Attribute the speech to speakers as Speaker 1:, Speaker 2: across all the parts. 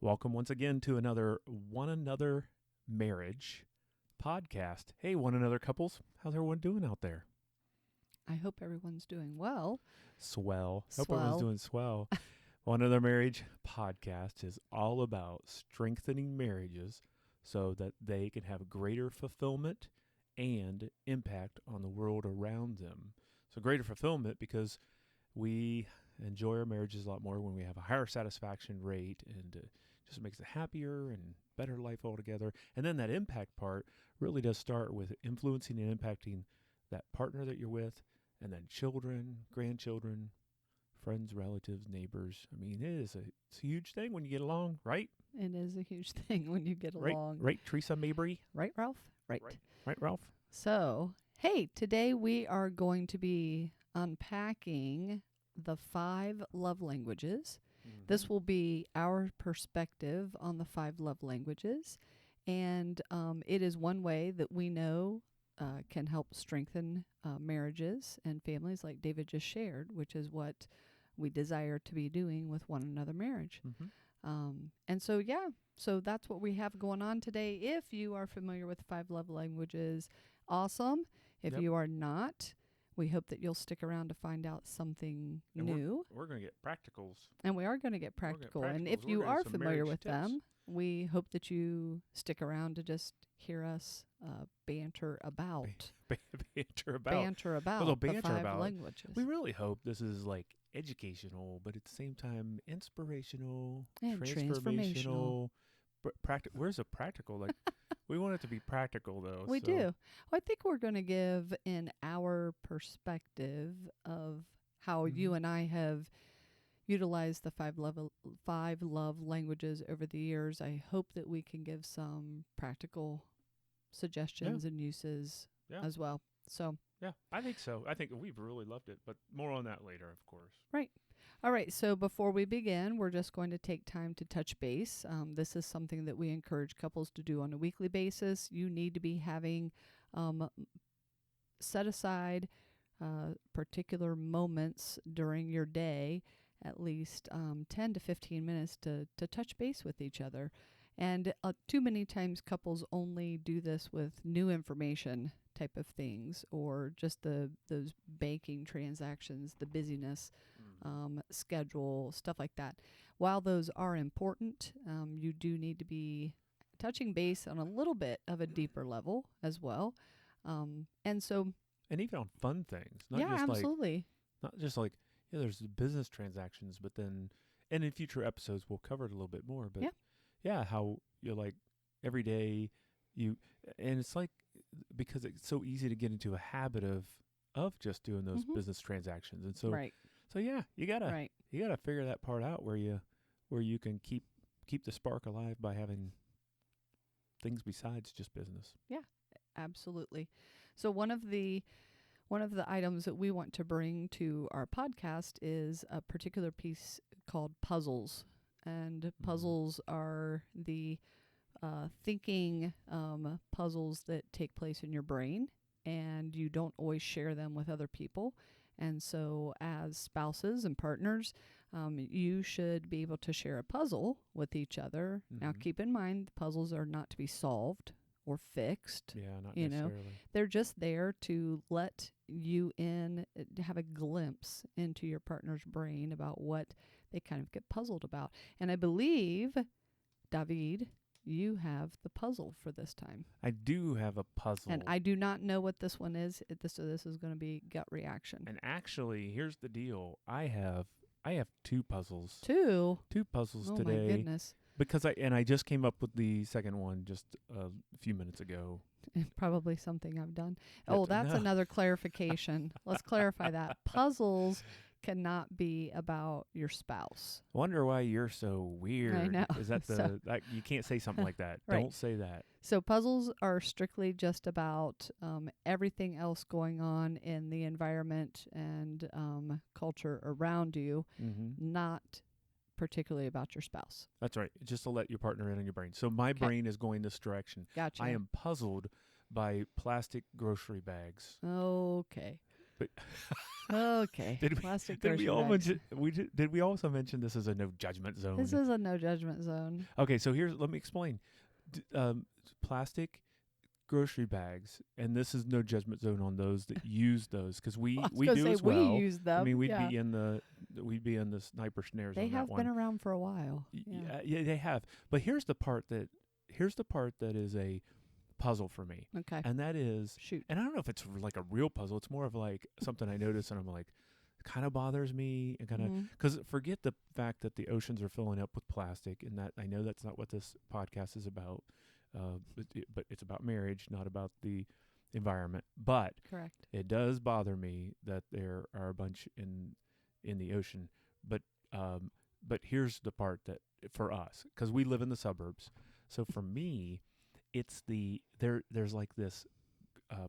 Speaker 1: Welcome once again to another One Another Marriage podcast. Hey, one another couples, how's everyone doing out there?
Speaker 2: I hope everyone's doing well.
Speaker 1: Swell. Hope everyone's doing swell. One Another Marriage podcast is all about strengthening marriages so that they can have greater fulfillment and impact on the world around them. So greater fulfillment because we enjoy our marriages a lot more when we have a higher satisfaction rate, and just makes it happier and better life altogether. And then that impact part really does start with influencing and impacting that partner that you're with, and then children, grandchildren, friends, relatives, neighbors. I mean, it's a huge thing when you get along, right?
Speaker 2: It is a huge thing when you get along.
Speaker 1: Right, Theresa Mabry?
Speaker 2: Right, Ralph? Right,
Speaker 1: Ralph?
Speaker 2: So, hey, today we are going to be unpacking the 5 love languages. This will be our perspective on the 5 love languages, and it is one way that we know can help strengthen marriages and families, like David just shared, which is what we desire to be doing with One Another Marriage. And so, so that's what we have going on today. If you are familiar with 5 love languages, awesome. If you are not, we hope that you'll stick around to find out something new.
Speaker 1: We're going to get practicals.
Speaker 2: And we are going to get practical. And if you are familiar with them, we hope that you stick around to just hear us banter about. Banter about the 5 languages.
Speaker 1: We really hope this is like educational, but at the same time inspirational,
Speaker 2: and transformational.
Speaker 1: Where's the practical? Like, we want it to be practical, though.
Speaker 2: We do. Well, I think we're going to give in our perspective of how you and I have utilized the 5 love languages over the years. I hope that we can give some practical suggestions and uses as well. So
Speaker 1: yeah, I think so. I think we've really loved it, but more on that later, of course.
Speaker 2: Right. All right, so before we begin, we're just going to take time to touch base. This is something that we encourage couples to do on a weekly basis. You need to be having set aside particular moments during your day, at least 10 to 15 minutes to touch base with each other. And too many times couples only do this with new information type of things, or just those banking transactions, the busyness, schedule, stuff like that. While those are important, you do need to be touching base on a little bit of a deeper level as well. And
Speaker 1: even on fun things.
Speaker 2: Absolutely.
Speaker 1: Not just like, there's the business transactions, but then, and in future episodes, we'll cover it a little bit more. But how you're like every day and it's like, because it's so easy to get into a habit of just doing those business transactions. And so, so you gotta figure that part out where you can keep the spark alive by having things besides just business.
Speaker 2: Yeah, absolutely. So one of the items that we want to bring to our podcast is a particular piece called puzzles. And puzzles are the thinking puzzles that take place in your brain, and you don't always share them with other people. And so as spouses and partners, you should be able to share a puzzle with each other. Now, keep in mind, the puzzles are not to be solved or fixed.
Speaker 1: Yeah, not necessarily.
Speaker 2: They're just there to let you have a glimpse into your partner's brain about what they kind of get puzzled about. And I believe, David, you have the puzzle for this time.
Speaker 1: I do have a puzzle.
Speaker 2: And I do not know what this one is. This is going to be gut reaction.
Speaker 1: And actually, here's the deal. I have 2 puzzles.
Speaker 2: 2
Speaker 1: puzzles today.
Speaker 2: Oh my goodness.
Speaker 1: Because I just came up with the second one just a few minutes ago.
Speaker 2: Probably something I've done. That's another clarification. Let's clarify that. Puzzles cannot be about your spouse.
Speaker 1: Wonder why you're so weird.
Speaker 2: I know.
Speaker 1: Is that you can't say something like that.
Speaker 2: Right.
Speaker 1: Don't say that.
Speaker 2: So puzzles are strictly just about everything else going on in the environment and culture around you, not particularly about your spouse.
Speaker 1: That's right. Just to let your partner in on your brain. So my brain is going this direction.
Speaker 2: Gotcha.
Speaker 1: I am puzzled by plastic grocery bags.
Speaker 2: Okay.
Speaker 1: But
Speaker 2: Okay. Plastic grocery bags.
Speaker 1: Did we also mention this is a no judgment zone?
Speaker 2: This is a no judgment zone.
Speaker 1: Okay, so let me explain. Plastic grocery bags, and this is no judgment zone on those that use those, because we do as well.
Speaker 2: We use them.
Speaker 1: I mean, we'd be in the sniper snares.
Speaker 2: They
Speaker 1: on that
Speaker 2: have
Speaker 1: one.
Speaker 2: been around for a while.
Speaker 1: Yeah, they have. But here's the part that is a puzzle for me.
Speaker 2: Okay.
Speaker 1: And that is,
Speaker 2: shoot.
Speaker 1: and I don't know if it's like a real puzzle. It's more of like something I notice, and I'm like, kind of bothers me, and kind of because forget the fact that the oceans are filling up with plastic, and that I know that's not what this podcast is about. But it's about marriage, not about the environment. But
Speaker 2: correct.
Speaker 1: It does bother me that there are a bunch in the ocean. But here's the part that for us, because we live in the suburbs. So for me, it's there's like this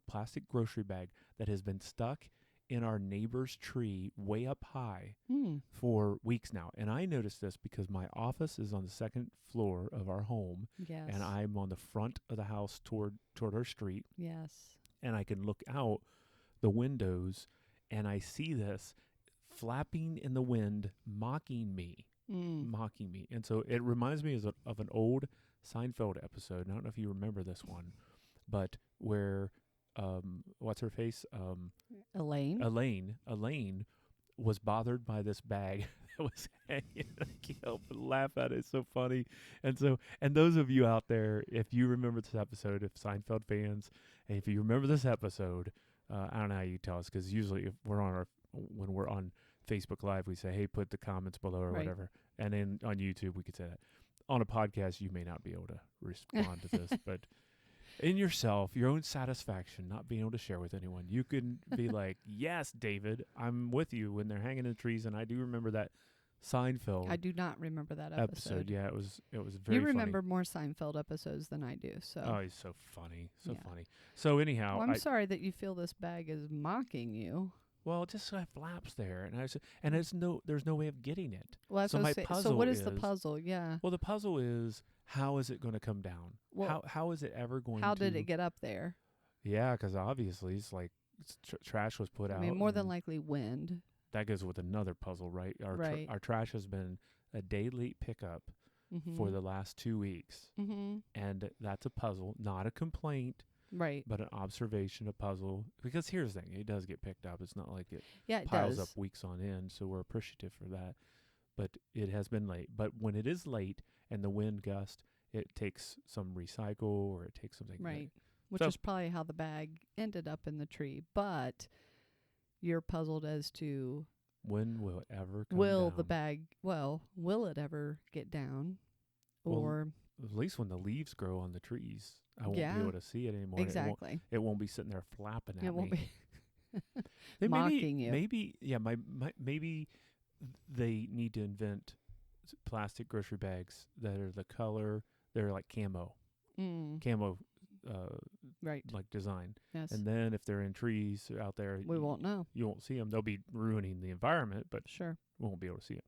Speaker 1: plastic grocery bag that has been stuck in our neighbor's tree way up high for weeks now. And I noticed this because my office is on the second floor of our home.
Speaker 2: Yes.
Speaker 1: And I'm on the front of the house toward our street.
Speaker 2: Yes.
Speaker 1: And I can look out the windows and I see this flapping in the wind, mocking me. And so it reminds me of an old Seinfeld episode. And I don't know if you remember this one, but where what's her face? Elaine was bothered by this bag that was hanging. I can't help but laugh at it. It's so funny. And those of you out there, if you remember this episode, if Seinfeld fans, and if you remember this episode, I don't know how you tell us, because usually if when we're on Facebook Live, we say, hey, put the comments below or whatever. And then on YouTube, we could say that. On a podcast, you may not be able to respond to this, but in yourself, your own satisfaction, not being able to share with anyone, you can be like, yes, David, I'm with you when they're hanging in the trees. And I do remember that Seinfeld.
Speaker 2: I do not remember that episode.
Speaker 1: Yeah, it was very
Speaker 2: You remember
Speaker 1: funny.
Speaker 2: More Seinfeld episodes than I do. So.
Speaker 1: Oh, he's so funny. Funny. So anyhow.
Speaker 2: Well, I'm sorry that you feel this bag is mocking you.
Speaker 1: Well, it just flaps there, and there's no way of getting it.
Speaker 2: Well, that's
Speaker 1: so my
Speaker 2: puzzle.
Speaker 1: puzzle
Speaker 2: So what is the puzzle? Yeah.
Speaker 1: Well, the puzzle is, how is it going to come down?
Speaker 2: Well,
Speaker 1: how is it ever going?
Speaker 2: How did it get up there?
Speaker 1: Yeah, because obviously it's like trash was put out.
Speaker 2: I mean, more than likely wind.
Speaker 1: That goes with another puzzle, right? Our trash has been a day late pickup for the last 2 weeks, and that's a puzzle, not a complaint.
Speaker 2: Right.
Speaker 1: But an observation, a puzzle. Because here's the thing, it does get picked up. It's not like it
Speaker 2: piles
Speaker 1: up weeks on end, so we're appreciative for that. But it has been late. But when it is late and the wind gust, it takes some recycle or it takes something.
Speaker 2: Right. Which is probably how the bag ended up in the tree. But you're puzzled as to
Speaker 1: when will it ever come down?
Speaker 2: Will it ever get down?
Speaker 1: Well,
Speaker 2: or
Speaker 1: at least when the leaves grow on the trees, I won't be able to see it anymore.
Speaker 2: Exactly.
Speaker 1: It won't be sitting there flapping at me.
Speaker 2: It won't be mocking you.
Speaker 1: Maybe maybe they need to invent plastic grocery bags that are the color. They're like camo,
Speaker 2: right?
Speaker 1: Like design.
Speaker 2: Yes.
Speaker 1: And then if they're in trees out there,
Speaker 2: we won't know.
Speaker 1: You won't see them. They'll be ruining the environment, but
Speaker 2: sure,
Speaker 1: we won't be able to see it.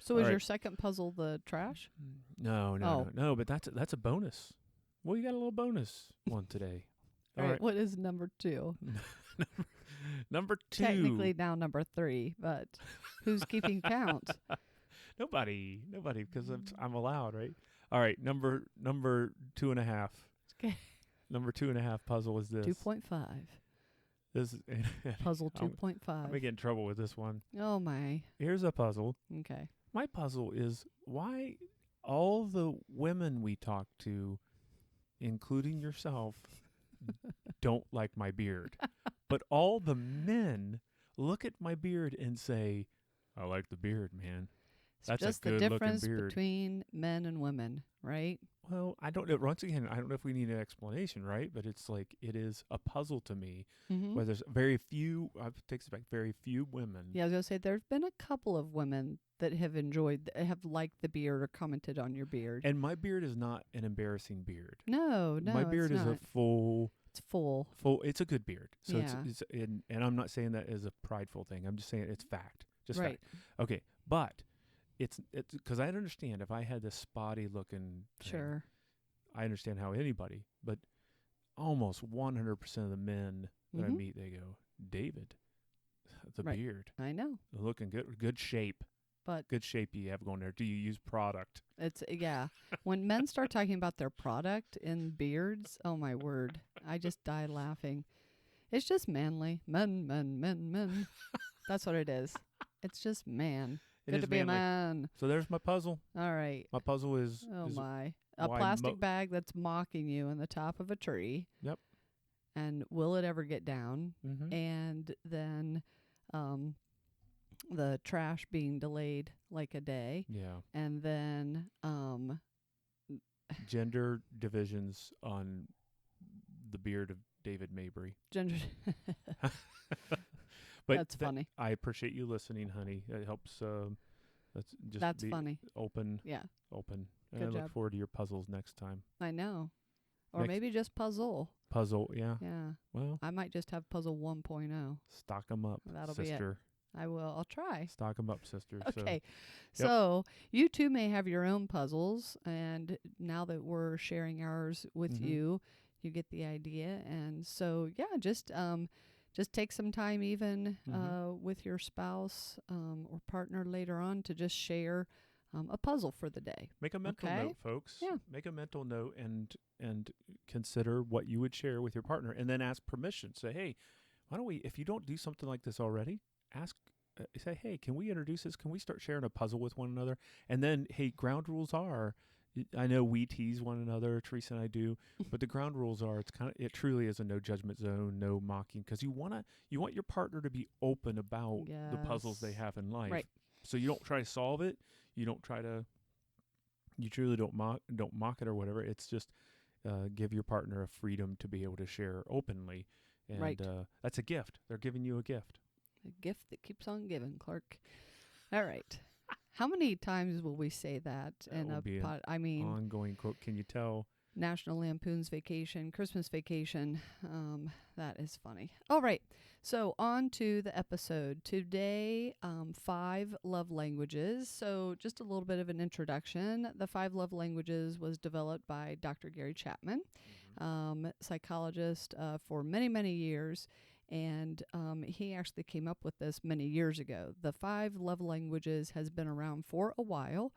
Speaker 2: So is your second puzzle the trash?
Speaker 1: No. But that's a bonus. Well, you got a little bonus one today.
Speaker 2: All right. What is number 2?
Speaker 1: Number 2.
Speaker 2: Technically now number 3, but who's keeping count?
Speaker 1: Nobody, because I'm allowed, right? All right, number 2.5.
Speaker 2: Okay.
Speaker 1: Number 2.5 puzzle is this.
Speaker 2: 2.5.
Speaker 1: This is
Speaker 2: puzzle 2.5.
Speaker 1: I'm gonna get in trouble with this one.
Speaker 2: Oh my.
Speaker 1: Here's a puzzle.
Speaker 2: Okay.
Speaker 1: My puzzle is why all the women we talk to, including yourself, don't like my beard. But all the men look at my beard and say, I like the beard, man. That's
Speaker 2: just
Speaker 1: a good
Speaker 2: the difference
Speaker 1: looking beard.
Speaker 2: Between men and women, right?
Speaker 1: Well, I don't know. Once again, I don't know if we need an explanation, right? But it's like, it is a puzzle to me where there's very few, takes it back, very few women.
Speaker 2: Yeah, I was going to say, there's been a couple of women that have have liked the beard or commented on your beard.
Speaker 1: And my beard is not an embarrassing beard.
Speaker 2: No,
Speaker 1: my beard is a full.
Speaker 2: It's full.
Speaker 1: It's a good beard. So
Speaker 2: yeah.
Speaker 1: And I'm not saying that as a prideful thing. I'm just saying it's fact. Just
Speaker 2: right.
Speaker 1: fact. Okay, but it's because I understand if I had this spotty looking thing,
Speaker 2: sure,
Speaker 1: I understand how anybody, but almost 100% of the men that I meet, they go, David, the
Speaker 2: Right.
Speaker 1: beard.
Speaker 2: I know.
Speaker 1: Looking good shape.
Speaker 2: But
Speaker 1: good shape you have going there. Do you use product?
Speaker 2: it's, yeah. When men start talking about their product in beards, oh my word, I just die laughing. It's just manly. Men. That's what it is. It's just man.
Speaker 1: It
Speaker 2: Good
Speaker 1: is
Speaker 2: to be a
Speaker 1: manly.
Speaker 2: man.
Speaker 1: So there's my puzzle.
Speaker 2: All right.
Speaker 1: My puzzle is
Speaker 2: Oh
Speaker 1: is
Speaker 2: my. A
Speaker 1: why
Speaker 2: plastic bag that's mocking you in the top of a tree.
Speaker 1: Yep.
Speaker 2: And will it ever get down?
Speaker 1: Mm-hmm.
Speaker 2: And then the trash being delayed like a day.
Speaker 1: Yeah.
Speaker 2: And then
Speaker 1: Gender divisions on the beard of David Mabry.
Speaker 2: gender.
Speaker 1: But
Speaker 2: That's funny.
Speaker 1: I appreciate you listening, honey. It helps.
Speaker 2: That's
Speaker 1: be
Speaker 2: funny.
Speaker 1: open.
Speaker 2: Yeah.
Speaker 1: And
Speaker 2: Good
Speaker 1: I look
Speaker 2: job.
Speaker 1: forward to your puzzles next time.
Speaker 2: I know. Or
Speaker 1: Next-
Speaker 2: maybe just puzzle.
Speaker 1: Puzzle, yeah.
Speaker 2: Yeah.
Speaker 1: Well,
Speaker 2: I might just have puzzle 1.0.
Speaker 1: stock 'em up,
Speaker 2: That'll be it.
Speaker 1: sister.
Speaker 2: I will. I'll try.
Speaker 1: Stock 'em up, sister.
Speaker 2: Okay. So you too may have your own puzzles. And now that we're sharing ours with you, you get the idea. And so, yeah, just take some time even with your spouse or partner later on to just share a puzzle for the day.
Speaker 1: Make a mental note, folks.
Speaker 2: Yeah.
Speaker 1: Make a mental note and consider what you would share with your partner, and then ask permission. Say, hey, why don't we? If you don't do something like this already, ask. Say, hey, can we introduce this? Can we start sharing a puzzle with one another? And then, hey, ground rules are. I know we tease one another, Theresa and I do, but the ground rules are it truly is a no judgment zone, no mocking, because you want your partner to be open about the puzzles they have in life.
Speaker 2: Right.
Speaker 1: So you don't try to solve it. You truly don't mock it or whatever. It's just give your partner a freedom to be able to share openly. And that's a gift. They're giving you a gift.
Speaker 2: A gift that keeps on giving, Clark. All right. How many times will we say that in a pod? I mean,
Speaker 1: ongoing quote. Can you tell?
Speaker 2: National Lampoon's Vacation, Christmas Vacation. That is funny. All right. So on to the episode. Today, 5 love languages. So just a little bit of an introduction. The 5 love languages was developed by Dr. Gary Chapman, psychologist for many, many years. And he actually came up with this many years ago. The 5 love languages has been around for a while.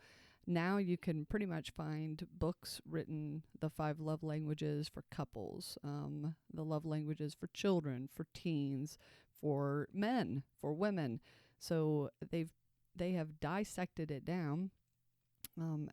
Speaker 2: Now you can pretty much find books written, the 5 love languages for couples, the love languages for children, for teens, for men, for women. So they have dissected it down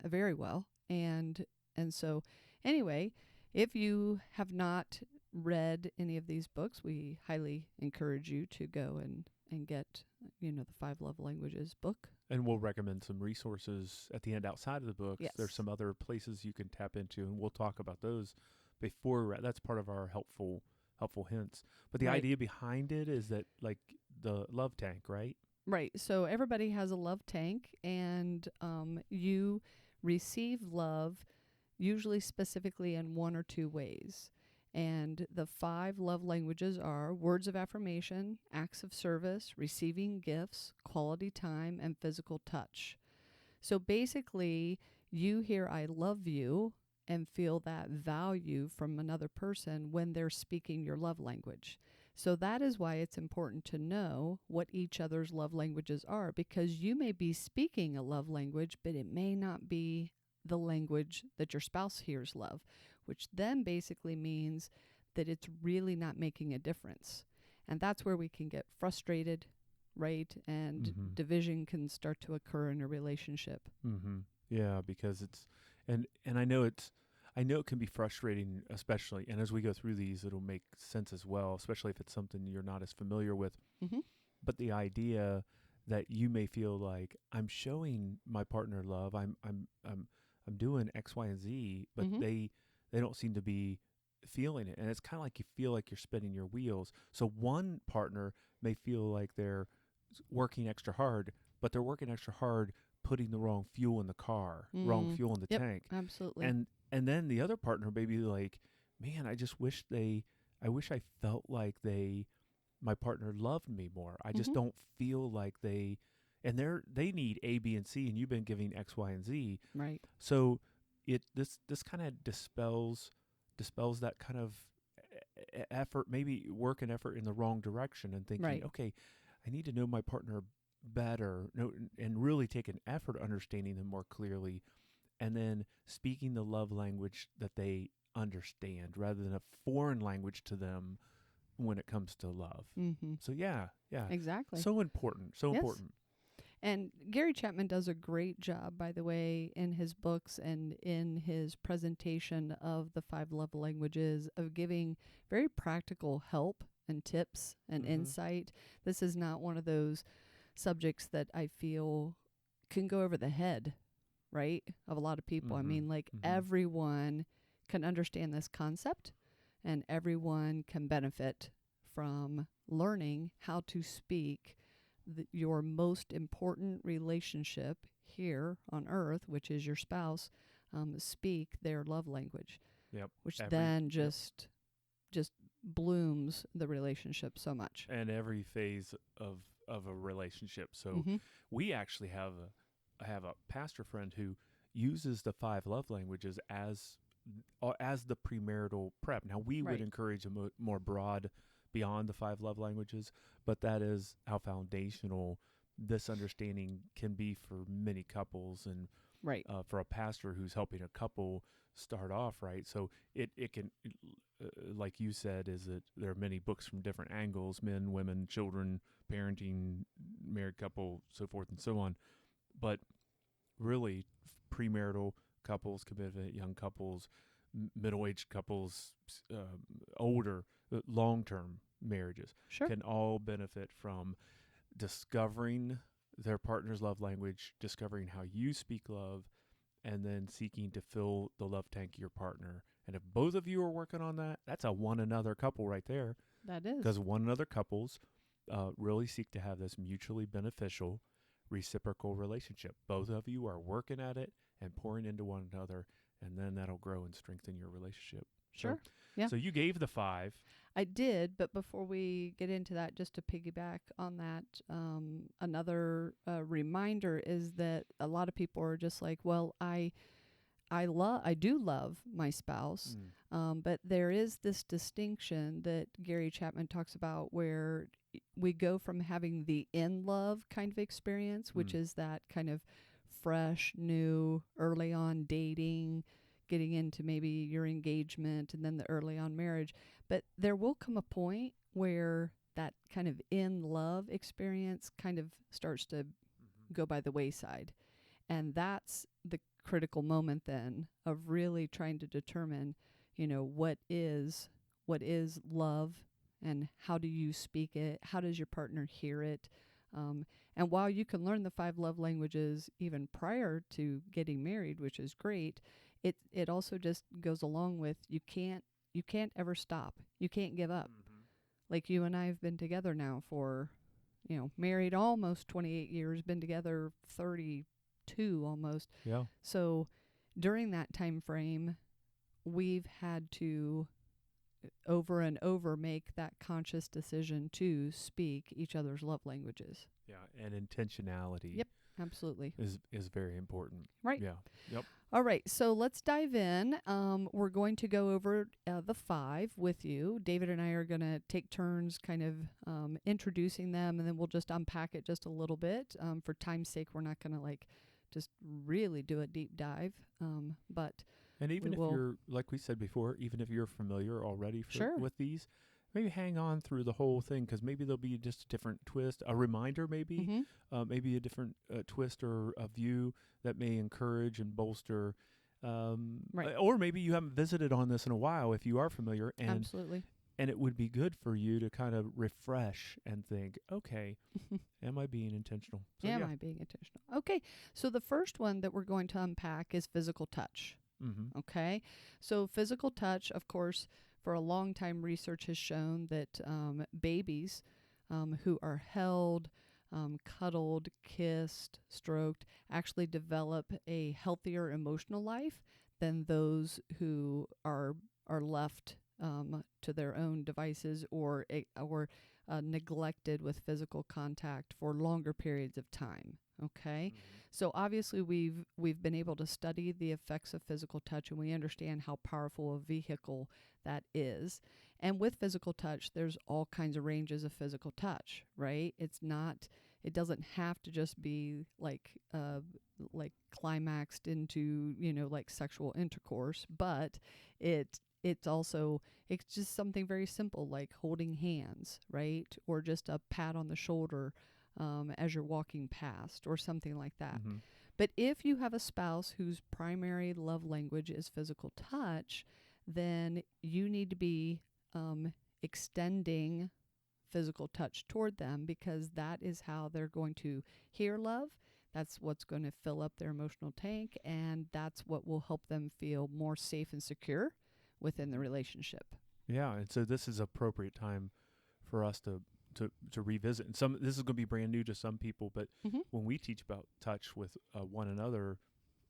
Speaker 2: very well. And so anyway, if you have not read any of these books, we highly encourage you to go and get, the 5 love languages book.
Speaker 1: And we'll recommend some resources at the end outside of the books.
Speaker 2: Yes.
Speaker 1: There's some other places you can tap into, and we'll talk about those before. That's part of our helpful hints. But the idea behind it is that, like, the love tank, right?
Speaker 2: Right. So everybody has a love tank, and you receive love usually specifically in 1 or 2 ways. And the 5 love languages are words of affirmation, acts of service, receiving gifts, quality time, and physical touch. So basically, you hear I love you and feel that value from another person when they're speaking your love language. So that is why it's important to know what each other's love languages are, because you may be speaking a love language, but it may not be the language that your spouse hears love, which then basically means that it's really not making a difference. And that's where we can get frustrated, right? And division can start to occur in a relationship.
Speaker 1: Mm-hmm. Yeah, because and I know it can be frustrating, especially, and as we go through these, it'll make sense as well, especially if it's something you're not as familiar with.
Speaker 2: Mm-hmm.
Speaker 1: But the idea that you may feel like I'm showing my partner love, I'm doing X, Y, and Z, but they don't seem to be feeling it. And it's kind of like you feel like you're spinning your wheels. So one partner may feel like they're working extra hard, but they're working extra hard putting the wrong fuel in the car, wrong fuel in the tank.
Speaker 2: Absolutely.
Speaker 1: And then the other partner may be like, man, I wish I felt like my partner loved me more. I just don't feel like they need A, B, and C, and you've been giving X, Y, and Z.
Speaker 2: Right.
Speaker 1: So this kind of dispels that kind of effort, maybe work and effort in the wrong direction, and thinking, okay, I need to know my partner better, and really take an effort understanding them more clearly, and then speaking the love language that they understand rather than a foreign language to them when it comes to love.
Speaker 2: Mm-hmm.
Speaker 1: So yeah,
Speaker 2: Exactly.
Speaker 1: so important, so
Speaker 2: Yes.
Speaker 1: important.
Speaker 2: And Gary Chapman does a great job, by the way, in his books and in his presentation of the 5 love languages, of giving very practical help and tips and insight. This is not one of those subjects that I feel can go over the head, right, of a lot of people. I mean, like, everyone can understand this concept, and everyone can benefit from learning how to speak your most important relationship here on earth, which is your spouse, speak their love language.
Speaker 1: Yep.
Speaker 2: Which then just blooms the relationship so much.
Speaker 1: And every phase of a relationship. So we actually have a pastor friend who uses the 5 love languages as the premarital prep. Now we would encourage a more broad beyond the 5 love languages, but that is how foundational this understanding can be for many couples, and for a pastor who's helping a couple start off right. So it can, like you said, is that there are many books from different angles: men, women, children, parenting, married couple, so forth and so on. But really, premarital couples, committed young couples, middle-aged couples, older, long-term marriages can all benefit from discovering their partner's love language, discovering how you speak love, and then seeking to fill the love tank of your partner. And if both of you are working on that, that's a one another couple right there.
Speaker 2: That is.
Speaker 1: Because one another couples really seek to have this mutually beneficial, reciprocal relationship. Both of you are working at it and pouring into one another, and then that'll grow and strengthen your relationship.
Speaker 2: Sure.
Speaker 1: So you gave the 5.
Speaker 2: I did, but before we get into that, just to piggyback on that, another reminder is that a lot of people are just like, well, I do love my spouse, but there is this distinction that Gary Chapman talks about where we go from having the in love kind of experience, which is that kind of fresh, new, early on dating, getting into maybe your engagement and then the early on marriage. But there will come a point where that kind of in love experience kind of starts to go by the wayside. And that's the critical moment then of really trying to determine, what is love, and how do you speak it? How does your partner hear it? And while you can learn the 5 love languages even prior to getting married, which is great, it also just goes along with you can't ever stop. You can't give up. Like you and I have been together now for, married almost 28 years, been together 32 almost.
Speaker 1: Yeah.
Speaker 2: So during that time frame, we've had to over and over make that conscious decision to speak each other's love languages.
Speaker 1: Yeah, and intentionality.
Speaker 2: Yep, absolutely.
Speaker 1: Is very important.
Speaker 2: Right.
Speaker 1: Yeah. Yep.
Speaker 2: All right, so let's dive in. We're going to go over the 5 with you. David and I are going to take turns kind of introducing them, and then we'll just unpack it just a little bit. For time's sake, we're not going to just really do a deep dive.
Speaker 1: And even if you're, like we said before, even if you're familiar already with these, maybe hang on through the whole thing, because maybe there'll be just a different twist, a reminder maybe, maybe a different twist or a view that may encourage and bolster. Or maybe you haven't visited on this in a while if you are familiar. And
Speaker 2: absolutely.
Speaker 1: And it would be good for you to kind of refresh and think, okay, am I being intentional? So,
Speaker 2: am I being intentional? Okay, so the first one that we're going to unpack is physical touch. Okay, so physical touch, of course, for a long time, research has shown that babies who are held, cuddled, kissed, stroked, actually develop a healthier emotional life than those who are left to their own devices or neglected with physical contact for longer periods of time. Okay. So obviously we've been able to study the effects of physical touch, and we understand how powerful a vehicle that is. And with physical touch, there's all kinds of ranges of physical touch, right? It doesn't have to just be like climaxed into, like sexual intercourse, but it's just something very simple like holding hands, right? Or just a pat on the shoulder as you're walking past or something like that.
Speaker 1: Mm-hmm.
Speaker 2: But if you have a spouse whose primary love language is physical touch, then you need to be extending physical touch toward them, because that is how they're going to hear love. That's what's going to fill up their emotional tank, and that's what will help them feel more safe and secure within the relationship.
Speaker 1: Yeah, and so this is appropriate time for us to revisit. And this is going to be brand new to some people, but when we teach about touch with one another,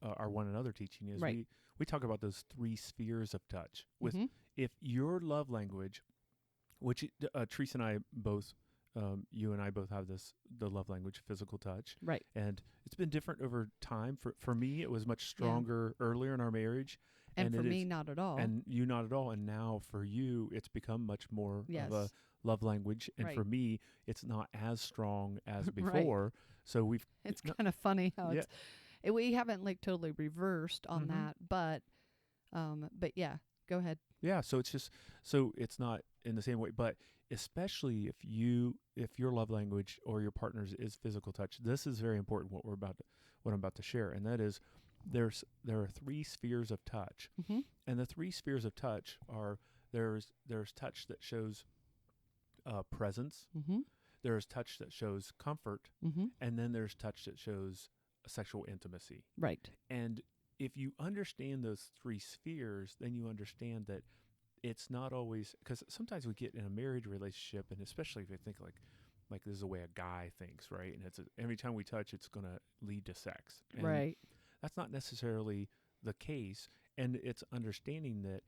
Speaker 1: our one another teaching is we talk about those 3 spheres of touch. With if your love language, which Theresa and I both, you and I both have the love language, physical touch,
Speaker 2: right?
Speaker 1: And it's been different over time. For me, it was much stronger earlier in our marriage.
Speaker 2: And for me, not at all.
Speaker 1: And you, not at all. And now for you, it's become much more of a love language. And for me, it's not as strong as before.
Speaker 2: Right.
Speaker 1: So
Speaker 2: it's kind of funny how we haven't like totally reversed on that, but yeah, go ahead.
Speaker 1: Yeah. So it's not in the same way, but especially if your love language or your partner's is physical touch, this is very important. What I'm about to share, and that is, there are 3 spheres of touch, and the 3 spheres of touch are there's touch that shows presence, there's touch that shows comfort, and then there's touch that shows sexual intimacy.
Speaker 2: Right.
Speaker 1: And if you understand those 3 spheres, then you understand that it's not always, because sometimes we get in a married relationship, and especially if you think like this is the way a guy thinks, right? And every time we touch, it's going to lead to sex. And
Speaker 2: right.
Speaker 1: That's not necessarily the case, and it's understanding that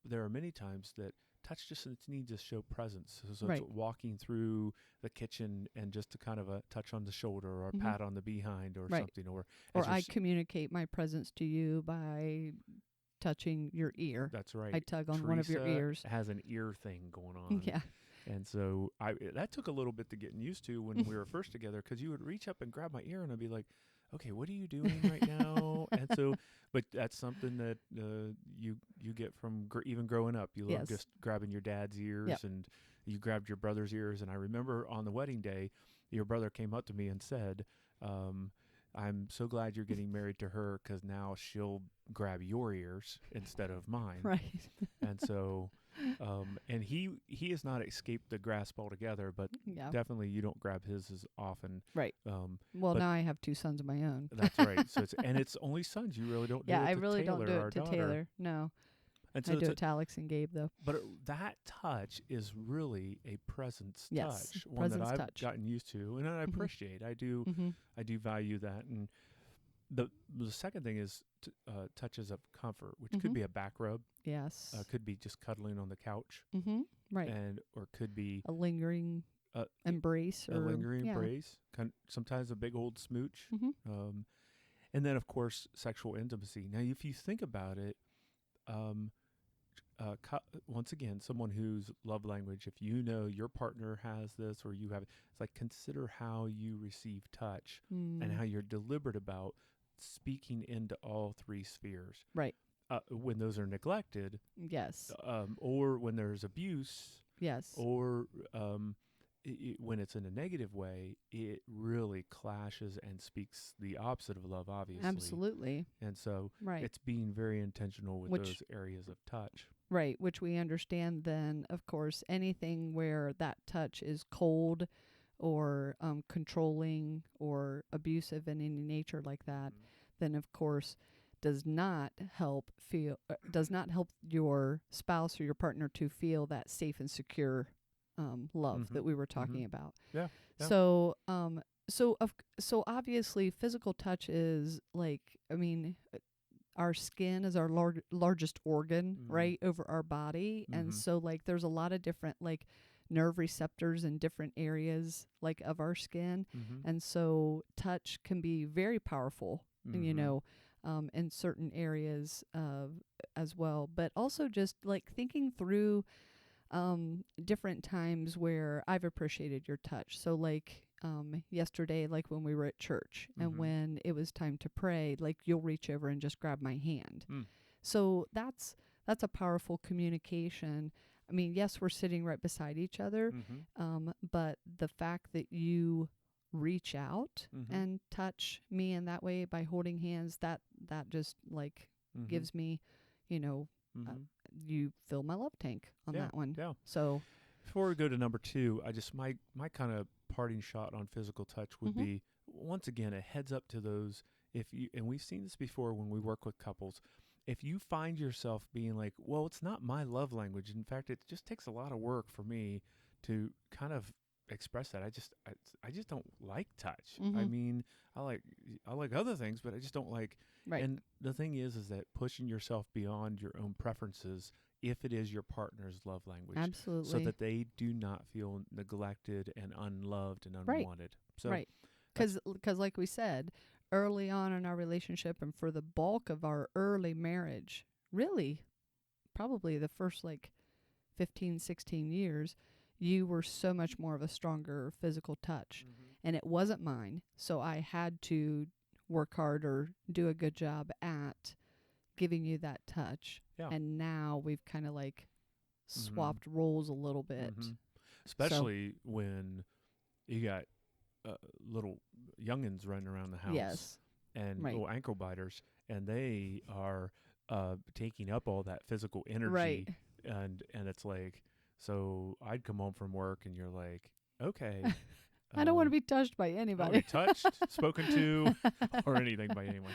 Speaker 1: there are many times that touch just needs to show presence. So it's walking through the kitchen and just to kind of a touch on the shoulder or a pat on the behind or something. Or
Speaker 2: I communicate my presence to you by touching your ear.
Speaker 1: That's right.
Speaker 2: I tug on one of your ears.
Speaker 1: Has an ear thing going on.
Speaker 2: Yeah.
Speaker 1: And so that took a little bit to get used to when we were first together, because you would reach up and grab my ear and I'd be like, okay, what are you doing right now? And so, but that's something that you get from even growing up. You love just grabbing your dad's ears, and you grabbed your brother's ears. And I remember on the wedding day, your brother came up to me and said, I'm so glad you're getting married to her, because now she'll grab your ears instead of mine.
Speaker 2: Right.
Speaker 1: And so, and he has not escaped the grasp altogether, but definitely you don't grab his as often.
Speaker 2: Right. Well, now I have 2 sons of my own.
Speaker 1: That's right. So it's only sons. You really don't do it to Taylor,
Speaker 2: I really don't do it to
Speaker 1: daughter.
Speaker 2: Taylor. No. And so I do it to Alex and Gabe, though.
Speaker 1: But that touch is really a presence touch, one
Speaker 2: presence
Speaker 1: that I've gotten used to, and I appreciate. I do value that. And the second thing is touches of comfort, which could be a back rub.
Speaker 2: Yes.
Speaker 1: Could be just cuddling on the couch.
Speaker 2: Right.
Speaker 1: Or could be
Speaker 2: a lingering embrace.
Speaker 1: A lingering embrace. Sometimes a big old smooch. And then, of course, sexual intimacy. Now, if you think about it, once again, someone whose love language, if you know your partner has this or you have it, it's like consider how you receive touch and how you're deliberate about speaking into all 3 spheres.
Speaker 2: Right.
Speaker 1: When those are neglected.
Speaker 2: Yes.
Speaker 1: Or when there's abuse.
Speaker 2: Yes.
Speaker 1: Or when it's in a negative way, it really clashes and speaks the opposite of love, obviously.
Speaker 2: Absolutely.
Speaker 1: And so it's being very intentional with those areas of touch.
Speaker 2: Right, which we understand then, of course, anything where that touch is cold or controlling or abusive in any nature like that, then of course does not help your spouse or your partner to feel that safe and secure love that we were talking about.
Speaker 1: Yeah.
Speaker 2: So obviously physical touch is like, I mean, our skin is our largest organ, right, over our body. And so like there's a lot of different like nerve receptors in different areas like of our skin. And so touch can be very powerful, in certain areas as well. But also just like thinking through different times where I've appreciated your touch. So like yesterday, like when we were at church and when it was time to pray, like you'll reach over and just grab my hand. So that's a powerful communication. I mean, yes, we're sitting right beside each other, but the fact that you reach out and touch me in that way by holding hands, that just like gives me, you fill my love tank on that one.
Speaker 1: Yeah.
Speaker 2: So
Speaker 1: before we go to number 2, I just my kind of parting shot on physical touch would be, once again, a heads up to those, and we've seen this before when we work with couples. If you find yourself being like, well, it's not my love language. In fact, it just takes a lot of work for me to kind of express that. I just don't like touch. I mean, I like other things, but I just don't like.
Speaker 2: Right.
Speaker 1: And the thing is that pushing yourself beyond your own preferences, if it is your partner's love language,
Speaker 2: absolutely,
Speaker 1: so that they do not feel neglected and unloved and unwanted. So,
Speaker 2: right. Because like we said, early on in our relationship and for the bulk of our early marriage, really probably the first like 15, 16 years, you were so much more of a stronger physical touch. And it wasn't mine. So I had to work hard or do a good job at giving you that touch.
Speaker 1: Yeah.
Speaker 2: And now we've kind of like swapped roles a little bit.
Speaker 1: Especially when you got little youngins running around the house.
Speaker 2: Yes.
Speaker 1: And little ankle biters, and they are taking up all that physical energy.
Speaker 2: Right.
Speaker 1: And it's like, so I'd come home from work and you're like, okay.
Speaker 2: I don't want to be touched by anybody.
Speaker 1: Touched, spoken to, or anything by anyone.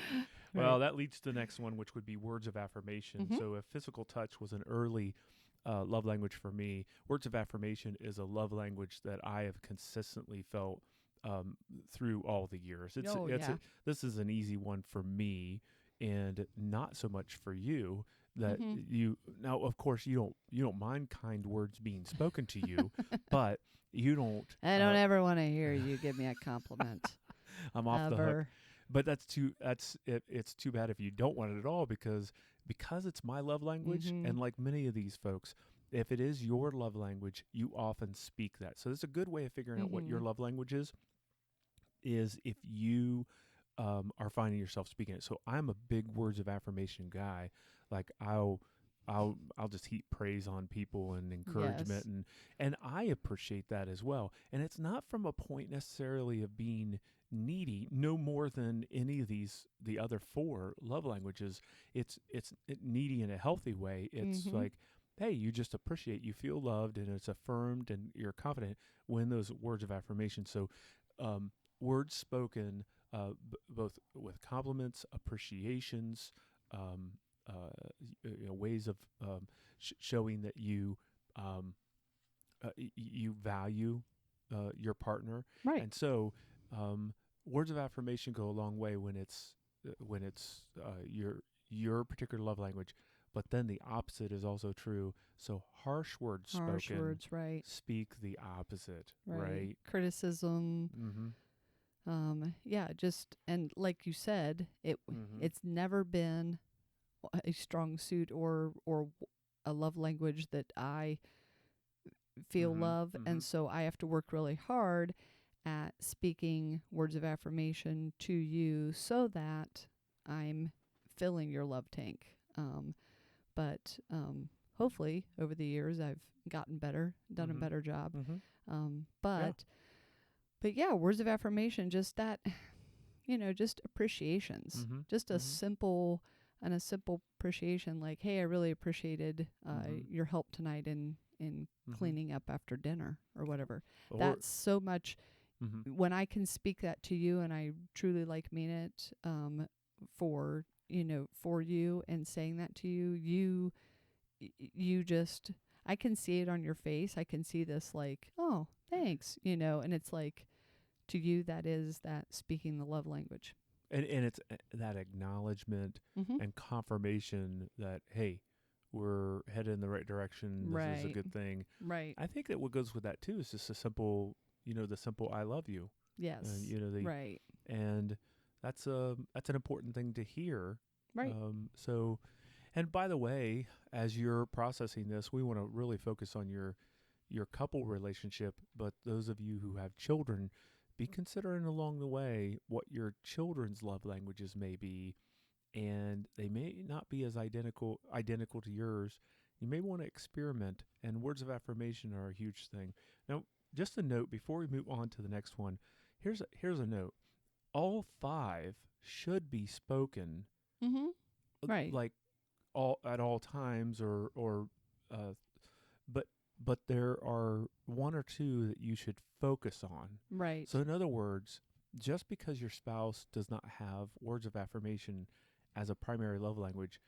Speaker 1: Right. Well, that leads to the next one, which would be words of affirmation. So if physical touch was an early love language for me, words of affirmation is a love language that I have consistently felt through all the years. This is an easy one for me, and not so much for you. That you now, of course, you don't mind kind words being spoken to you, but you don't.
Speaker 2: I don't ever want to hear you give me a compliment.
Speaker 1: I'm off the hook. But it's too bad if you don't want it at all, because it's my love language, and like many of these folks, if it is your love language, you often speak that. So it's a good way of figuring out what your love language is if you are finding yourself speaking it. So I'm a big words of affirmation guy. Like I'll just heap praise on people and encouragement, and I appreciate that as well. And it's not from a point necessarily of being needy, no more than any of the other 4 love languages. It's needy in a healthy way. It's like, hey, you just appreciate, you feel loved, and it's affirmed, and you're confident when those words of affirmation. So words spoken, both with compliments, appreciations, ways of showing that you you value your partner.
Speaker 2: Right.
Speaker 1: And so words of affirmation go a long way when it's your particular love language. But then the opposite is also true. So harsh words spoken,
Speaker 2: right.
Speaker 1: speak the opposite, right?
Speaker 2: Criticism. Just, and like you said, it's never been a strong suit or a love language that I feel love. And so I have to work really hard at speaking words of affirmation to you so that I'm filling your love tank. But hopefully over the years I've gotten better, done a better job. But yeah, words of affirmation, just that, just appreciations, just a simple appreciation, like, hey, I really appreciated your help tonight in cleaning up after dinner or whatever. That's so much. When I can speak that to you and I truly mean it, for you, and saying that to you, you just, I can see it on your face. I can see this like, oh, thanks, and it's like, to you, that is that speaking the love language.
Speaker 1: And it's that acknowledgement and confirmation that, hey, we're headed in the right direction. This is a
Speaker 2: Right.
Speaker 1: good thing.
Speaker 2: Right.
Speaker 1: I think that what goes with that too is just a simple, the simple "I love you."
Speaker 2: Yes. Right.
Speaker 1: And that's an important thing to hear.
Speaker 2: Right.
Speaker 1: So, and by the way, as you're processing this, we want to really focus on your couple relationship. But those of you who have children, be considering along the way what your children's love languages may be, and they may not be as identical to yours. You may want to experiment, and words of affirmation are a huge thing. Now, just a note before we move on to the next one. Here's a note. All 5 should be spoken,
Speaker 2: Mm-hmm. Right.
Speaker 1: like all at all times, uh, but there are 1 or 2 that you should focus on.
Speaker 2: Right.
Speaker 1: So, in other words, just because your spouse does not have words of affirmation as a primary love language,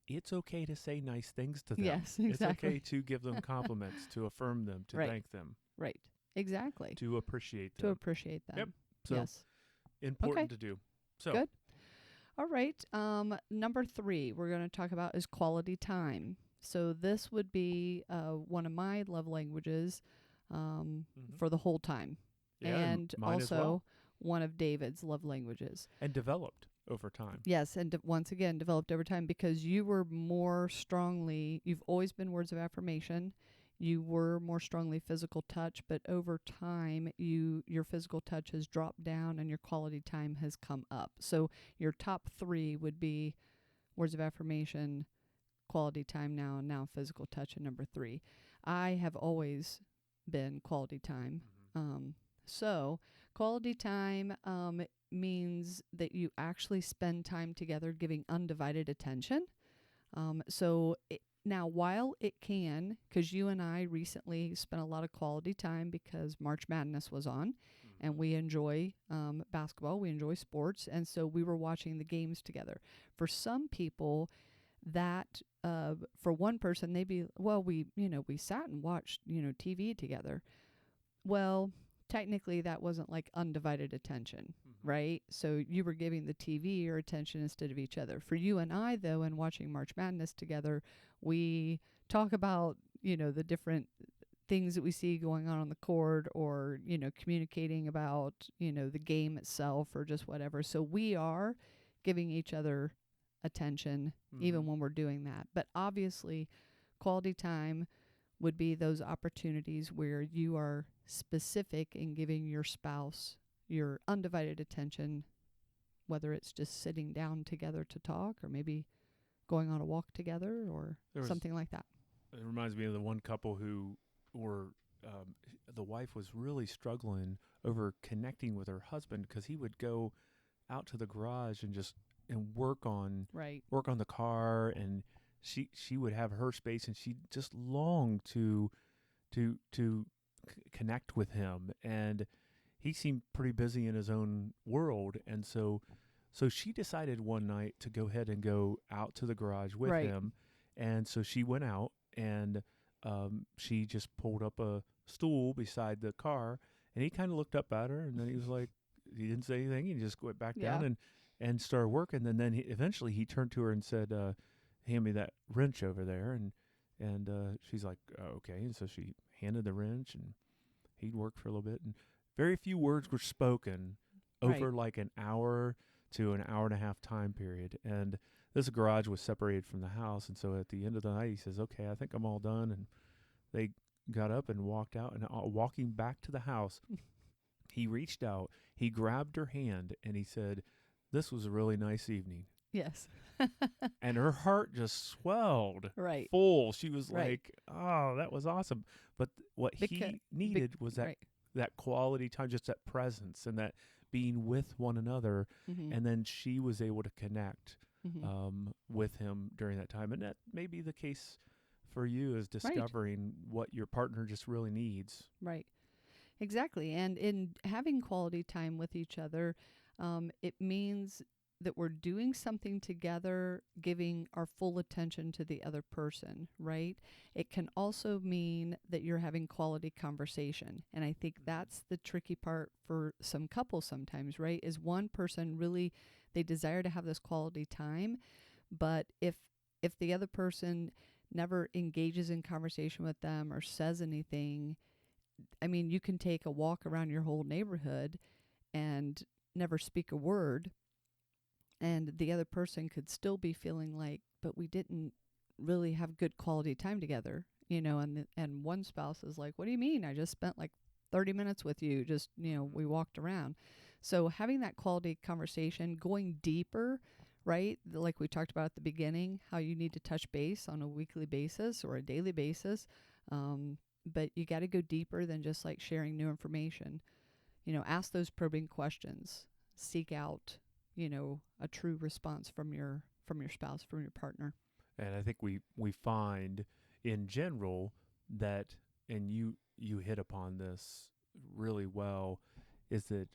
Speaker 1: it's okay to say nice things to them.
Speaker 2: Yes, exactly.
Speaker 1: It's okay to give them compliments, to affirm them, to
Speaker 2: Right.
Speaker 1: thank them,
Speaker 2: Right. Exactly.
Speaker 1: to appreciate
Speaker 2: To
Speaker 1: them.
Speaker 2: appreciate them.
Speaker 1: Yep. So
Speaker 2: yes.
Speaker 1: important
Speaker 2: Okay.
Speaker 1: to do. So
Speaker 2: Good. All right. Number 3 we're going to talk about is quality time. So this would be one of my love languages for the whole time.
Speaker 1: Yeah,
Speaker 2: and
Speaker 1: mine as
Speaker 2: also
Speaker 1: well.
Speaker 2: one of David's love languages.
Speaker 1: And developed over time.
Speaker 2: Yes, and once again, developed over time because you were more strongly, you've always been words of affirmation. You were more strongly physical touch, but over time, your physical touch has dropped down and your quality time has come up. So your top 3 would be words of affirmation, quality time now, and now physical touch at number 3. I have always been quality time. So quality time means that you actually spend time together giving undivided attention. Now, while it can, because you and I recently spent a lot of quality time because March Madness was on, and we enjoy basketball, we enjoy sports, and so we were watching the games together. For some people, that for one person, they'd be, well, we sat and watched, TV together. Well, technically that wasn't like undivided attention, right? So you were giving the TV your attention instead of each other. For you and I, though, and watching March Madness together, we talk about, the different things that we see going on the court or, communicating about, the game itself or just whatever. So we are giving each other attention even when we're doing that. But obviously, quality time would be those opportunities where you are specific in giving your spouse your undivided attention, whether it's just sitting down together to talk or maybe going on a walk together or something like that.
Speaker 1: It reminds me of the one couple who were, the wife was really struggling over connecting with her husband because he would go out to the garage and work on the car, and she would have her space, and she just longed to connect with him, and he seemed pretty busy in his own world, and so she decided one night to go ahead and go out to the garage with him, and so she went out and she just pulled up a stool beside the car, and he kind of looked up at her, and then he was like, he didn't say anything, he just went back down and started working, and then eventually he turned to her and said, hand me that wrench over there, and she's like, oh, okay, and so she handed the wrench, and he'd worked for a little bit, and very few words were spoken over like an hour to an hour and a half time period, and this garage was separated from the house, and so at the end of the night he says, okay, I think I'm all done, and they got up and walked out, and walking back to the house, he reached out, he grabbed her hand, and he said, this was a really nice evening.
Speaker 2: Yes.
Speaker 1: And her heart just swelled full. She was like, oh, that was awesome. But what he needed was that quality time, just that presence and that being with one another. And then she was able to connect with him during that time. And that may be the case for you, is discovering what your partner just really needs.
Speaker 2: Right. Exactly. And in having quality time with each other, it means that we're doing something together, giving our full attention to the other person, right? It can also mean that you're having quality conversation. And I think that's the tricky part for some couples sometimes, right? Is one person really, they desire to have this quality time, but if the other person never engages in conversation with them or says anything, I mean, you can take a walk around your whole neighborhood and never speak a word, and the other person could still be feeling like, but we didn't really have good quality time together, and one spouse is like, what do you mean? I just spent like 30 minutes with you. Just, we walked around. So having that quality conversation, going deeper, right? Like we talked about at the beginning, how you need to touch base on a weekly basis or a daily basis. But you got to go deeper than just like sharing new information. Ask those probing questions, seek out, a true response from your spouse, from your partner.
Speaker 1: And I think we find in general that, and you hit upon this really well, is that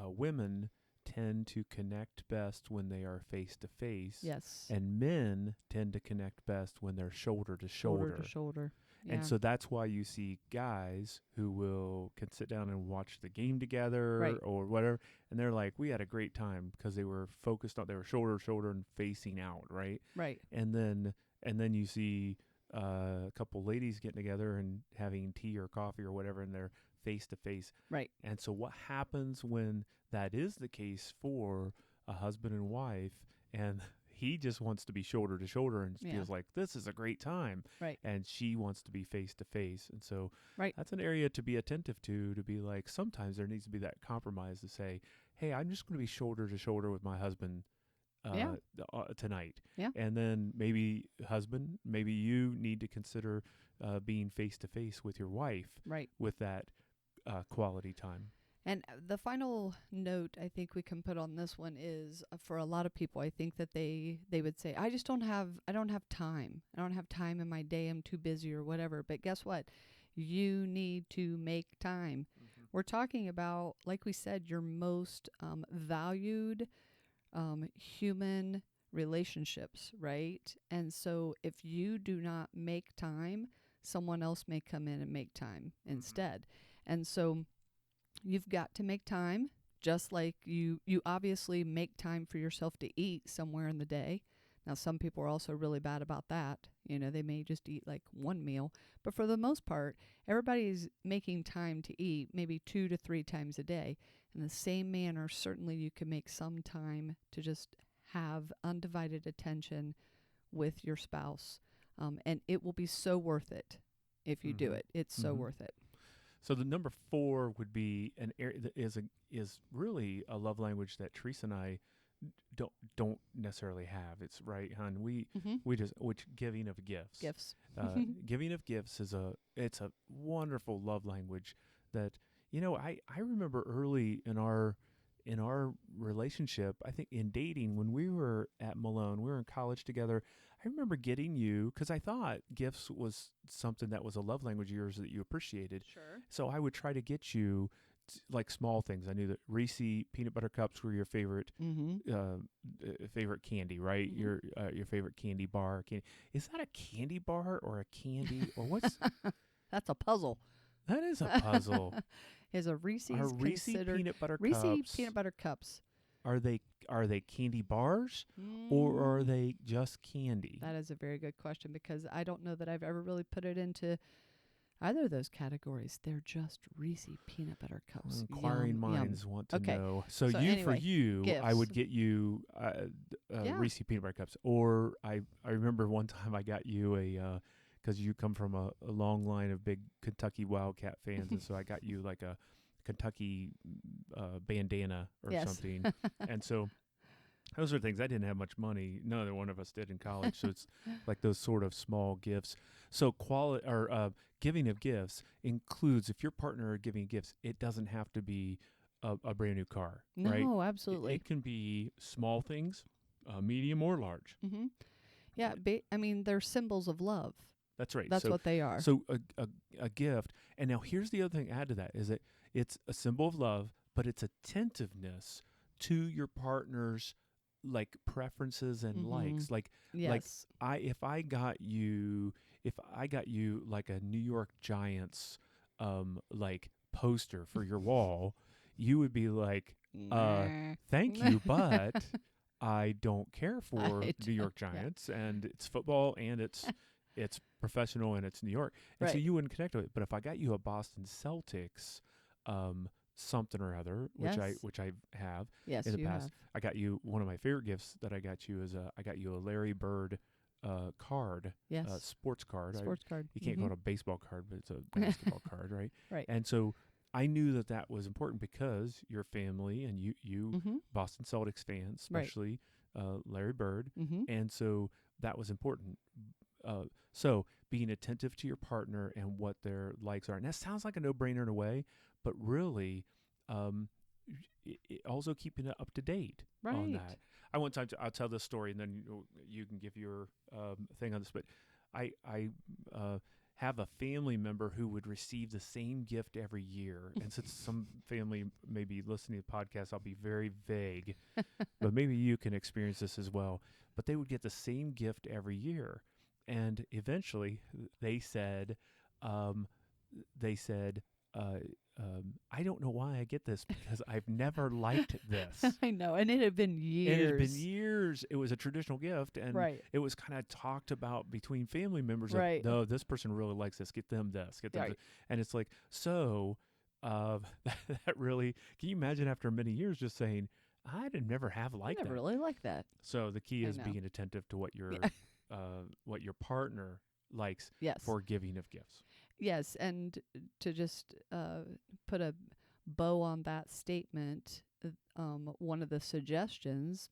Speaker 1: women tend to connect best when they are face to face.
Speaker 2: Yes.
Speaker 1: And men tend to connect best when they're shoulder to shoulder.
Speaker 2: Shoulder to shoulder. Yeah.
Speaker 1: And so that's why you see guys who can sit down and watch the game together,
Speaker 2: right,
Speaker 1: or whatever, and they're like, we had a great time because they were focused on, they were shoulder to shoulder and facing out, right?
Speaker 2: Right.
Speaker 1: And then you see a couple ladies getting together and having tea or coffee or whatever, and they're face to face.
Speaker 2: Right.
Speaker 1: And so what happens when that is the case for a husband and wife, and he just wants to be shoulder to shoulder and feels like this is a great time.
Speaker 2: Right.
Speaker 1: And she wants to be face to face. And so
Speaker 2: right,
Speaker 1: that's an area to be attentive to be like, sometimes there needs to be that compromise to say, hey, I'm just going to be shoulder to shoulder with my husband tonight.
Speaker 2: Yeah.
Speaker 1: And then maybe husband, maybe you need to consider being face to face with your wife.
Speaker 2: Right.
Speaker 1: With that quality time.
Speaker 2: And the final note I think we can put on this one is, for a lot of people, I think that they would say, I don't have time. I don't have time in my day. I'm too busy or whatever. But guess what? You need to make time. Mm-hmm. We're talking about, like we said, your most valued human relationships, right? And so if you do not make time, someone else may come in and make time instead. And so you've got to make time, just like you obviously make time for yourself to eat somewhere in the day. Now, some people are also really bad about that. They may just eat like one meal. But for the most part, everybody's making time to eat maybe 2 to 3 times a day. In the same manner, certainly you can make some time to just have undivided attention with your spouse. And it will be so worth it if you do it. It's so worth it.
Speaker 1: So the number 4 would be an area that is really a love language that Theresa and I don't necessarily have. It's right, hon. We just, which giving of gifts. Giving of gifts it's a wonderful love language that, I remember early in our relationship, I think in dating, when we were at Malone, we were in college together. I remember getting you, because I thought gifts was something that was a love language of yours that you appreciated.
Speaker 2: Sure.
Speaker 1: So I would try to get you like small things. I knew that Reese peanut butter cups were your favorite favorite candy, right? Your favorite candy bar. Is that a candy bar or a candy or what's?
Speaker 2: That's a puzzle.
Speaker 1: That is a puzzle.
Speaker 2: Is a Reese's
Speaker 1: Reese peanut butter
Speaker 2: Reese
Speaker 1: cups?
Speaker 2: peanut butter cups.
Speaker 1: Are they candy bars or are they just candy?
Speaker 2: That is a very good question, because I don't know that I've ever really put it into either of those categories. They're just Reese peanut butter cups.
Speaker 1: Inquiring minds want to know. So
Speaker 2: anyway,
Speaker 1: for you,
Speaker 2: gifts.
Speaker 1: I would get you Reese peanut butter cups. Or I remember one time I got you because you come from a long line of big Kentucky Wildcat fans, and so I got you like a Kentucky bandana or something. And so those are things. I didn't have much money. Neither one of us did in college. So it's like those sort of small gifts. So giving of gifts includes, if your partner are giving gifts, it doesn't have to be a brand new car.
Speaker 2: No,
Speaker 1: right?
Speaker 2: Absolutely.
Speaker 1: It can be small things, medium or large.
Speaker 2: Mm-hmm. Yeah. They're symbols of love.
Speaker 1: That's right.
Speaker 2: That's what they are.
Speaker 1: So a gift. And now here's the other thing to add to that, is that it's a symbol of love, but it's attentiveness to your partner's like preferences and likes. Like,
Speaker 2: yes.
Speaker 1: if I got you like a New York Giants like poster for your wall, you would be like, thank you, but I don't care for
Speaker 2: I
Speaker 1: New York
Speaker 2: don't- yeah.
Speaker 1: Giants, and it's football, and it's professional, and it's New York, and so
Speaker 2: Right.
Speaker 1: you wouldn't connect with it. But if I got you a Boston Celtics, something or other, which
Speaker 2: Yes.
Speaker 1: I have
Speaker 2: Yes,
Speaker 1: in the
Speaker 2: you
Speaker 1: past,
Speaker 2: have.
Speaker 1: I got you one of my favorite gifts that I got you is I got you a Larry Bird card,
Speaker 2: Yes.
Speaker 1: sports card.
Speaker 2: Sports card.
Speaker 1: You can't call it a baseball card, but it's a basketball card, right?
Speaker 2: Right.
Speaker 1: And so I knew that was important because your family and you
Speaker 2: Mm-hmm.
Speaker 1: Boston Celtics fans,
Speaker 2: Right.
Speaker 1: especially Larry Bird,
Speaker 2: Mm-hmm.
Speaker 1: and so that was important. So being attentive to your partner and what their likes are, and that sounds like a no-brainer in a way, but really, also keeping it up to date on
Speaker 2: Right.
Speaker 1: that. I one time I'll tell this story, and then you can give your thing on this. But I have a family member who would receive the same gift every year, and since some family may be listening to the podcast, I'll be very vague, but maybe you can experience this as well. But they would get the same gift every year, and eventually they said, um, they said. I don't know why I get this because I've never liked this.
Speaker 2: I know, and it had been years.
Speaker 1: And it had been years. It was a traditional gift, and
Speaker 2: Right.
Speaker 1: it was kind of talked about between family members.
Speaker 2: Right.
Speaker 1: Of, no, this person really likes this. Get them this. Get them
Speaker 2: Right.
Speaker 1: this. And it's like, so that really, can you imagine after many years just saying, I did never have like
Speaker 2: I never
Speaker 1: that.
Speaker 2: really like that.
Speaker 1: So the key
Speaker 2: I
Speaker 1: is
Speaker 2: know.
Speaker 1: being attentive to what your partner likes
Speaker 2: Yes.
Speaker 1: for giving of gifts.
Speaker 2: Yes, and to just put a bow on that statement, one of the suggestions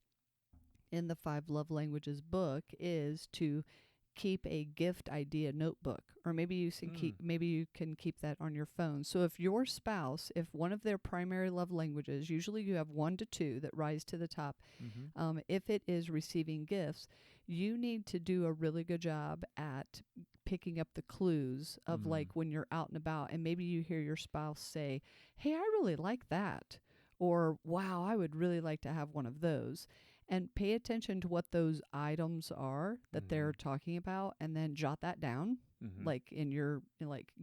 Speaker 2: in the 5 Love Languages book is to keep a gift idea notebook, or maybe you can keep that on your phone. So if your spouse, if one of their primary love languages, usually you have 1 to 2 that rise to the top, if it is receiving gifts, you need to do a really good job at picking up the clues of like when you're out and about, and maybe you hear your spouse say, "Hey, I really like that," or "Wow, I would really like to have one of those." And pay attention to what those items are that they're talking about, and then jot that down, like in your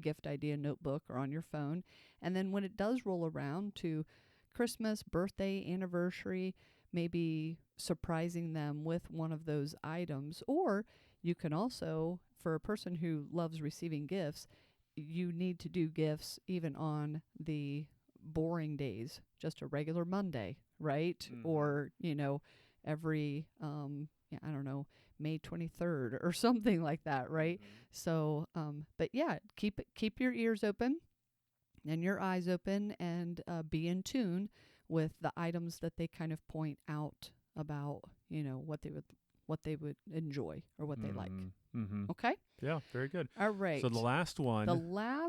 Speaker 2: gift idea notebook or on your phone. And then when it does roll around to Christmas, birthday, anniversary, maybe surprising them with one of those items. Or you can also, for a person who loves receiving gifts, you need to do gifts even on the boring days, just a regular Monday, right? Or, every I don't know, May 23rd or something like that, right? So but yeah, keep your ears open and your eyes open, and be in tune with the items that they kind of point out about, what they would enjoy or what they like. Okay?
Speaker 1: Yeah, very good.
Speaker 2: All right.
Speaker 1: So the last one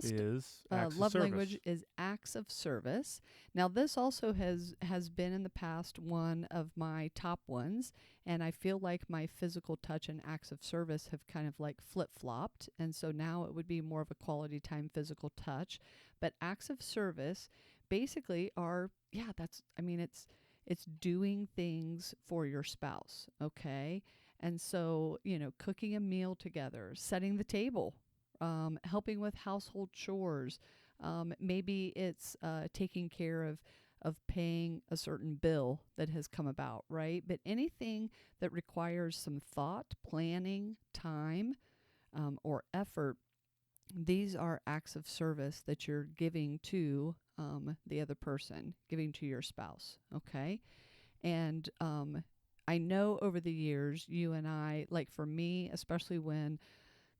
Speaker 1: is acts of
Speaker 2: love
Speaker 1: service.
Speaker 2: language is acts of service. Now, this also has been in the past one of my top ones, and I feel like my physical touch and acts of service have kind of like flip-flopped, and so now it would be more of a quality time physical touch. But acts of service basically are, it's doing things for your spouse, okay? And so, cooking a meal together, setting the table, helping with household chores. Maybe it's taking care of paying a certain bill that has come about, right? But anything that requires some thought, planning, time, or effort, these are acts of service that you're giving to the other person, giving to your spouse, okay? And I know over the years, you and I, like for me, especially when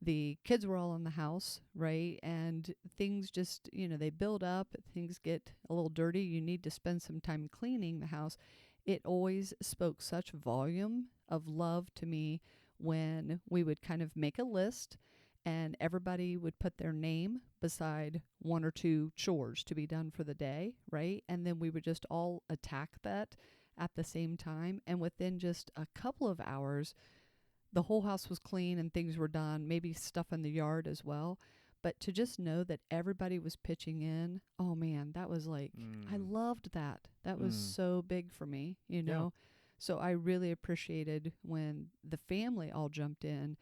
Speaker 2: the kids were all in the house, right? And things just, they build up, things get a little dirty. You need to spend some time cleaning the house. It always spoke such volume of love to me when we would kind of make a list and everybody would put their name beside 1 or 2 chores to be done for the day, right? And then we would just all attack that at the same time. And within just a couple of hours, the whole house was clean and things were done, maybe stuff in the yard as well. But to just know that everybody was pitching in, oh man, that was like, I loved that. That was so big for me,
Speaker 1: Yeah.
Speaker 2: So I really appreciated when the family all jumped in,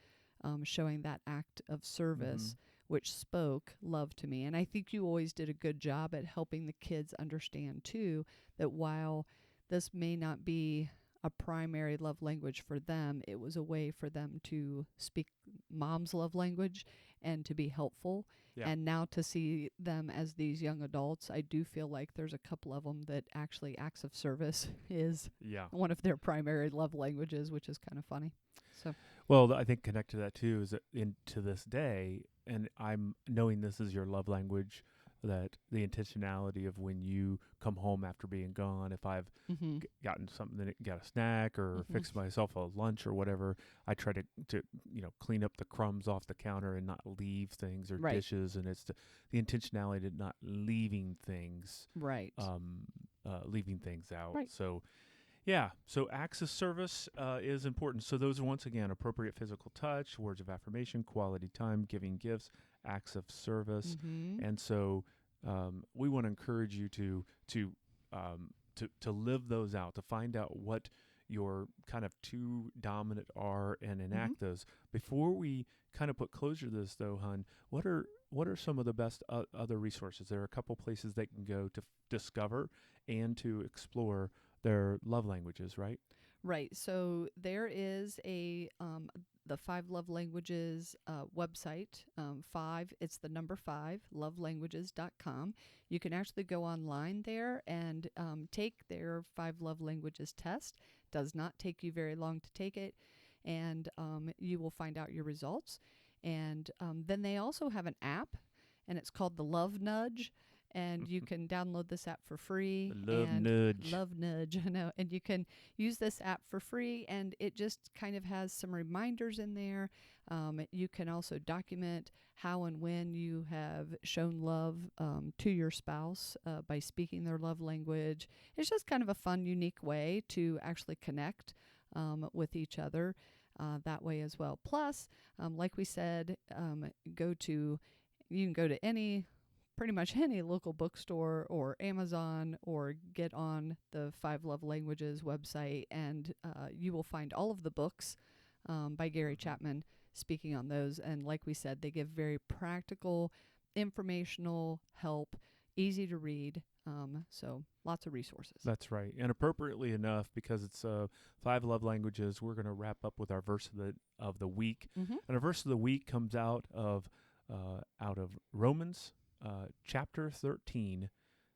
Speaker 2: showing that act of service, which spoke love to me. And I think you always did a good job at helping the kids understand too, that while this may not be a primary love language for them. It was a way for them to speak mom's love language and to be helpful.
Speaker 1: Yeah.
Speaker 2: And now to see them as these young adults, I do feel like there's a couple of them that actually acts of service is one of their primary love languages, which is kind of funny. So,
Speaker 1: well, I think connected to that too is that to this day, and I'm knowing this is your love language, that the intentionality of when you come home after being gone, if I've gotten something, got a snack or fixed myself a lunch or whatever, I try to clean up the crumbs off the counter and not leave things or dishes, and it's the intentionality to not leaving things, leaving things out.
Speaker 2: Right.
Speaker 1: So. Yeah, so acts of service is important. So those are, once again, appropriate physical touch, words of affirmation, quality time, giving gifts, acts of service. And so we want to encourage you to live those out, to find out what your kind of two dominant are and enact those. Before we kind of put closure to this, though, hon, what are some of the best other resources? There are a couple places they can go to discover and to explore their love languages, right?
Speaker 2: Right. So there is the 5 Love Languages website. It's the number 5, lovelanguages.com. You can actually go online there and take their 5 Love Languages test. Does not take you very long to take it, and you will find out your results. And then they also have an app, and it's called the Love Nudge. And you can download this app for free.
Speaker 1: Love Nudge,
Speaker 2: I know. And you can use this app for free, and it just kind of has some reminders in there. You can also document how and when you have shown love to your spouse by speaking their love language. It's just kind of a fun, unique way to actually connect with each other that way as well. Plus, like we said, you can go to pretty much any local bookstore or Amazon, or get on the 5 Love Languages website, and you will find all of the books by Gary Chapman speaking on those. And like we said, they give very practical, informational help, easy to read. So lots of resources.
Speaker 1: That's right. And appropriately enough, because it's 5 love languages, we're going to wrap up with our verse of the week. And our verse of the week comes out of Romans chapter 13,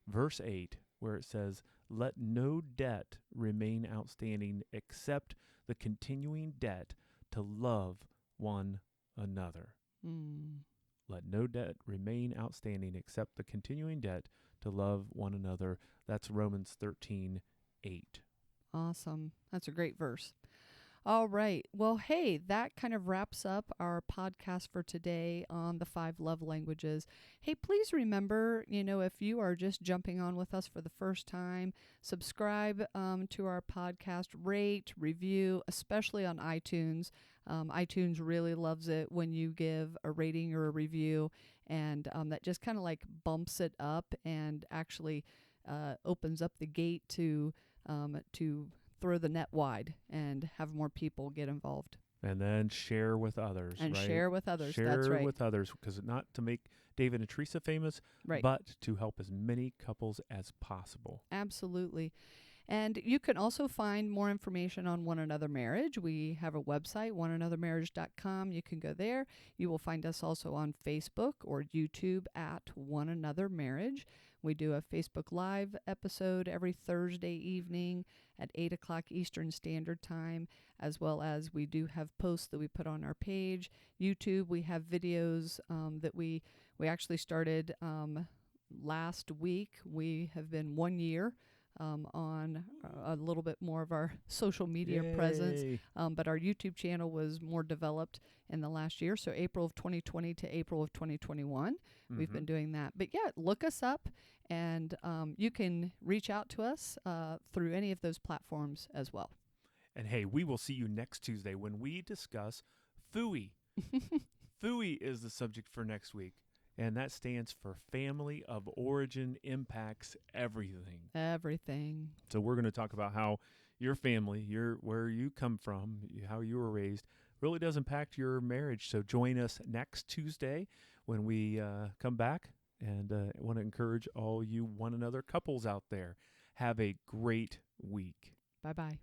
Speaker 1: verse 8, where it says, "Let no debt remain outstanding except the continuing debt to love one another." Let no debt remain outstanding except the continuing debt to love one another. That's Romans 13:8.
Speaker 2: Awesome. That's a great verse. All right. Well, hey, that kind of wraps up our podcast for today on the 5 love languages. Hey, please remember, if you are just jumping on with us for the first time, subscribe to our podcast, rate, review, especially on iTunes. iTunes really loves it when you give a rating or a review, and that just kind of like bumps it up and actually opens up the gate to throw the net wide and have more people get involved.
Speaker 1: And then share with others.
Speaker 2: And
Speaker 1: right?
Speaker 2: share with others.
Speaker 1: Share
Speaker 2: That's right.
Speaker 1: with others, because not to make David and Theresa famous, but to help as many couples as possible.
Speaker 2: Absolutely. And you can also find more information on One Another Marriage. We have a website, oneanothermarriage.com. You can go there. You will find us also on Facebook or YouTube at One Another Marriage. We do a Facebook Live episode every Thursday evening at 8 o'clock Eastern Standard Time, as well as we do have posts that we put on our page. YouTube, we have videos that we actually started last week. We have been 1 year on a little bit more of our social media presence, but our YouTube channel was more developed in the last year. So April of 2020 to April of 2021, we've been doing that. But yeah, look us up, and you can reach out to us through any of those platforms as well.
Speaker 1: And hey, we will see you next Tuesday when we discuss FOOI. FOOI is the subject for next week. And that stands for Family of Origin Impacts Everything.
Speaker 2: Everything.
Speaker 1: So we're going to talk about how your family, where you come from, how you were raised, really does impact your marriage. So join us next Tuesday when we come back. And I want to encourage all you one another couples out there. Have a great week.
Speaker 2: Bye-bye.